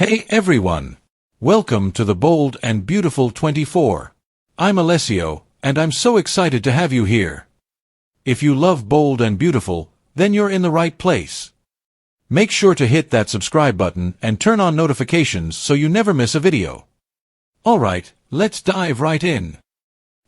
Hey everyone! Welcome to the Bold and Beautiful 24. I'm Alessio, and I'm so excited to have you here. If you love Bold and Beautiful, then you're in the right place. Make sure to hit that subscribe button and turn on notifications so you never miss a video. Alright, let's dive right in.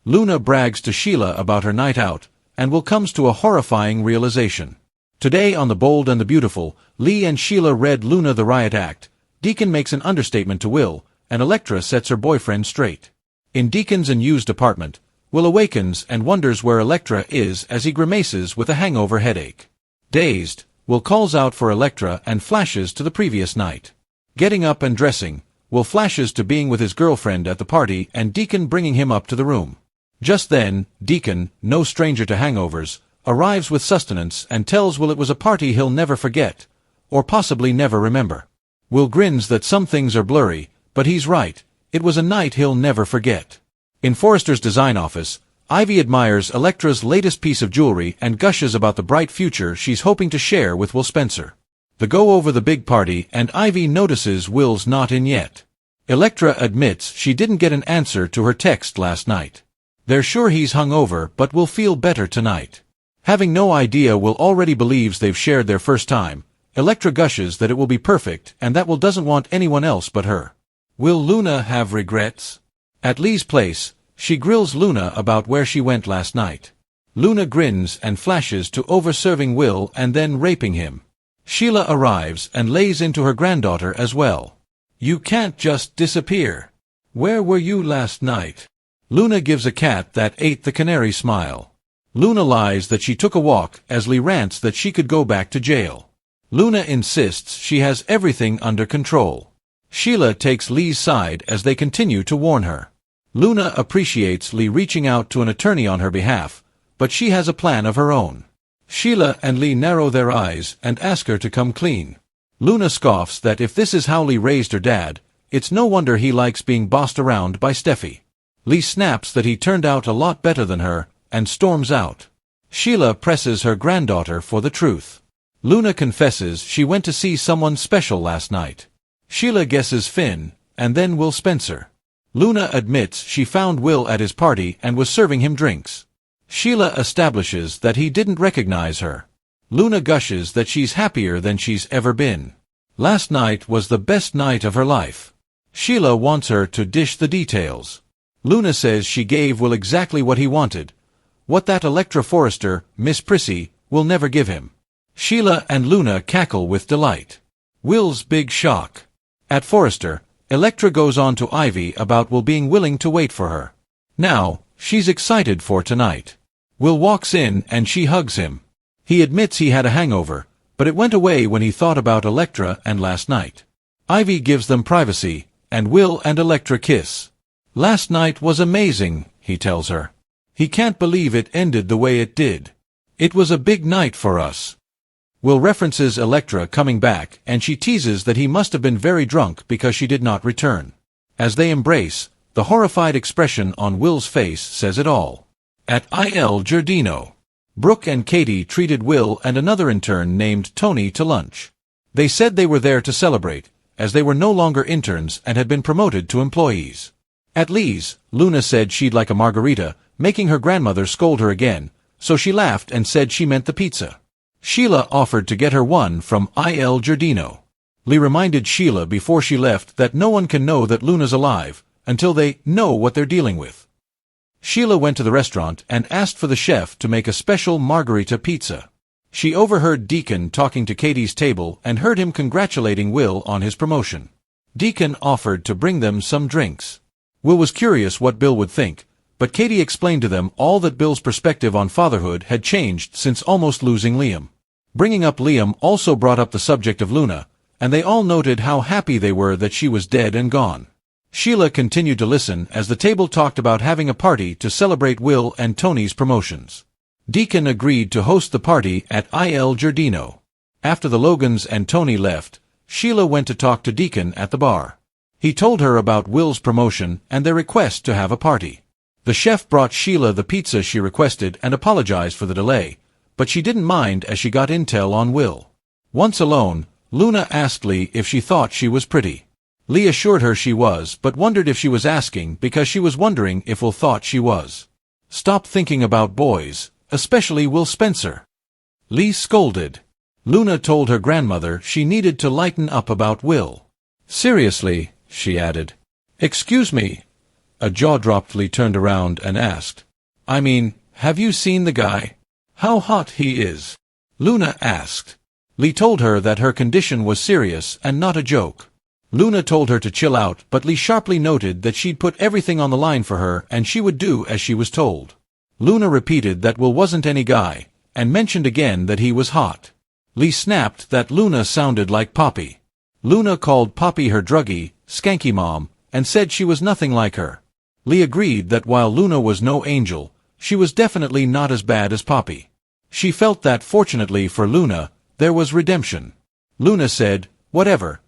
Luna brags to Sheila about her night out, and Will comes to a horrifying realization. Today on the Bold and the Beautiful, Lee and Sheila read Luna the Riot Act. Dacon makes an understatement to Will, and Electra sets her boyfriend straight. In Dacon's unused apartment, Will awakens and wonders where Electra is as he grimaces with a hangover headache. Dazed, Will calls out for Electra and flashes to the previous night. Getting up and dressing, Will flashes to being with his girlfriend at the party and Dacon bringing him up to the room. Just then, Dacon, no stranger to hangovers, arrives with sustenance and tells Will it was a party he'll never forget, or possibly never remember. Will grins that some things are blurry, but he's right, it was a night he'll never forget. In Forrester's design office, Ivy admires Electra's latest piece of jewelry and gushes about the bright future she's hoping to share with Will Spencer. They go over the big party and Ivy notices Will's not in yet. Electra admits she didn't get an answer to her text last night. They're sure he's hungover but will feel better tonight. Having no idea Will already believes they've shared their first time, Electra gushes that it will be perfect and that Will doesn't want anyone else but her. Will Luna have regrets? At Lee's place, she grills Luna about where she went last night. Luna grins and flashes to over-serving Will and then raping him. Sheila arrives and lays into her granddaughter as well. You can't just disappear. Where were you last night? Luna gives a cat that ate the canary smile. Luna lies that she took a walk as Lee rants that she could go back to jail. Luna insists she has everything under control. Sheila takes Lee's side as they continue to warn her. Luna appreciates Lee reaching out to an attorney on her behalf, but she has a plan of her own. Sheila and Lee narrow their eyes and ask her to come clean. Luna scoffs that if this is how Lee raised her dad, it's no wonder he likes being bossed around by Steffi. Lee snaps that he turned out a lot better than her, and storms out. Sheila presses her granddaughter for the truth. Luna confesses she went to see someone special last night. Sheila guesses Finn, and then Will Spencer. Luna admits she found Will at his party and was serving him drinks. Sheila establishes that he didn't recognize her. Luna gushes that she's happier than she's ever been. Last night was the best night of her life. Sheila wants her to dish the details. Luna says she gave Will exactly what he wanted, what that Electra Forrester, Miss Prissy, will never give him. Sheila and Luna cackle with delight. Will's big shock. At Forrester, Electra goes on to Ivy about Will being willing to wait for her. Now, she's excited for tonight. Will walks in and she hugs him. He admits he had a hangover, but it went away when he thought about Electra and last night. Ivy gives them privacy, and Will and Electra kiss. Last night was amazing, he tells her. He can't believe it ended the way it did. It was a big night for us. Will references Electra coming back and she teases that he must have been very drunk because she did not return. As they embrace, the horrified expression on Will's face says it all. At Il Giardino, Brooke and Katie treated Will and another intern named Tony to lunch. They said they were there to celebrate, as they were no longer interns and had been promoted to employees. At Lee's, Luna said she'd like a margarita, making her grandmother scold her again, so she laughed and said she meant the pizza. Sheila offered to get her one from Il Giardino. Lee reminded Sheila before she left that no one can know that Luna's alive until they know what they're dealing with. Sheila went to the restaurant and asked for the chef to make a special margarita pizza. She overheard Dacon talking to Katie's table and heard him congratulating Will on his promotion. Dacon offered to bring them some drinks. Will was curious what Bill would think, but Katie explained to them all that Bill's perspective on fatherhood had changed since almost losing Liam. Bringing up Liam also brought up the subject of Luna, and they all noted how happy they were that she was dead and gone. Sheila continued to listen as the table talked about having a party to celebrate Will and Tony's promotions. Dacon agreed to host the party at Il Giardino. After the Logans and Tony left, Sheila went to talk to Dacon at the bar. He told her about Will's promotion and their request to have a party. The chef brought Sheila the pizza she requested and apologized for the delay, but she didn't mind as she got intel on Will. Once alone, Luna asked Lee if she thought she was pretty. Lee assured her she was, but wondered if she was asking because she was wondering if Will thought she was. Stop thinking about boys, especially Will Spencer. Lee scolded. Luna told her grandmother she needed to lighten up about Will. Seriously, she added. Excuse me. A jaw dropped. Lee turned around and asked. I mean, have you seen the guy? How hot he is? Luna asked. Lee told her that her condition was serious and not a joke. Luna told her to chill out, but Lee sharply noted that she'd put everything on the line for her and she would do as she was told. Luna repeated that Will wasn't any guy, and mentioned again that he was hot. Lee snapped that Luna sounded like Poppy. Luna called Poppy her druggie, skanky mom, and said she was nothing like her. Lee agreed that while Luna was no angel, she was definitely not as bad as Poppy. She felt that, fortunately for Luna, there was redemption. Luna said, whatever.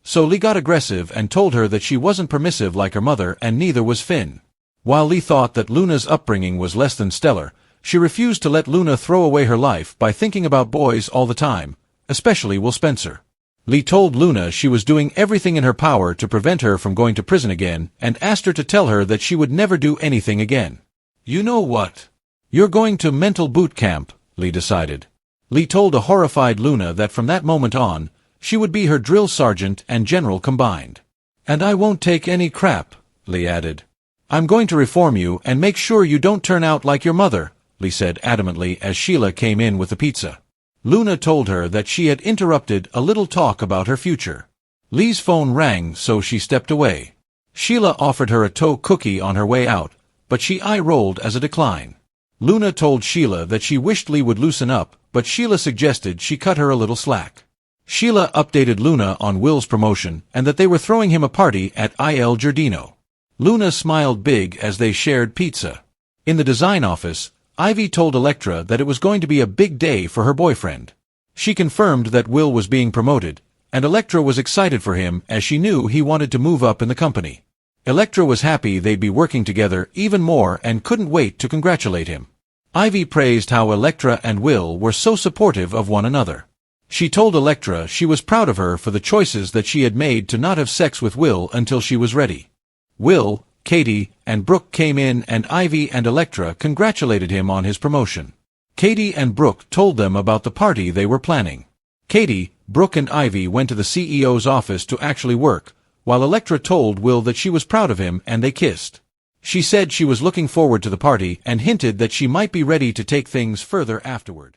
So Lee got aggressive and told her that she wasn't permissive like her mother and neither was Finn. While Lee thought that Luna's upbringing was less than stellar, she refused to let Luna throw away her life by thinking about boys all the time, especially Will Spencer. Lee told Luna she was doing everything in her power to prevent her from going to prison again and asked her to tell her that she would never do anything again. You know what? You're going to mental boot camp, Lee decided. Lee told a horrified Luna that from that moment on, she would be her drill sergeant and general combined. And I won't take any crap, Lee added. I'm going to reform you and make sure you don't turn out like your mother, Lee said adamantly as Sheila came in with the pizza. Luna told her that she had interrupted a little talk about her future. Lee's phone rang, so she stepped away. Sheila offered her a toe cookie on her way out, but she eye-rolled as a decline. Luna told Sheila that she wished Lee would loosen up, but Sheila suggested she cut her a little slack. Sheila updated Luna on Will's promotion and that they were throwing him a party at Il Giardino. Luna smiled big as they shared pizza. In the design office, Ivy told Electra that it was going to be a big day for her boyfriend. She confirmed that Will was being promoted, and Electra was excited for him as she knew he wanted to move up in the company. Electra was happy they'd be working together even more and couldn't wait to congratulate him. Ivy praised how Electra and Will were so supportive of one another. She told Electra she was proud of her for the choices that she had made to not have sex with Will until she was ready. Will, Katie, and Brooke came in and Ivy and Electra congratulated him on his promotion. Katie and Brooke told them about the party they were planning. Katie, Brooke and Ivy went to the CEO's office to actually work, while Electra told Will that she was proud of him and they kissed. She said she was looking forward to the party and hinted that she might be ready to take things further afterward.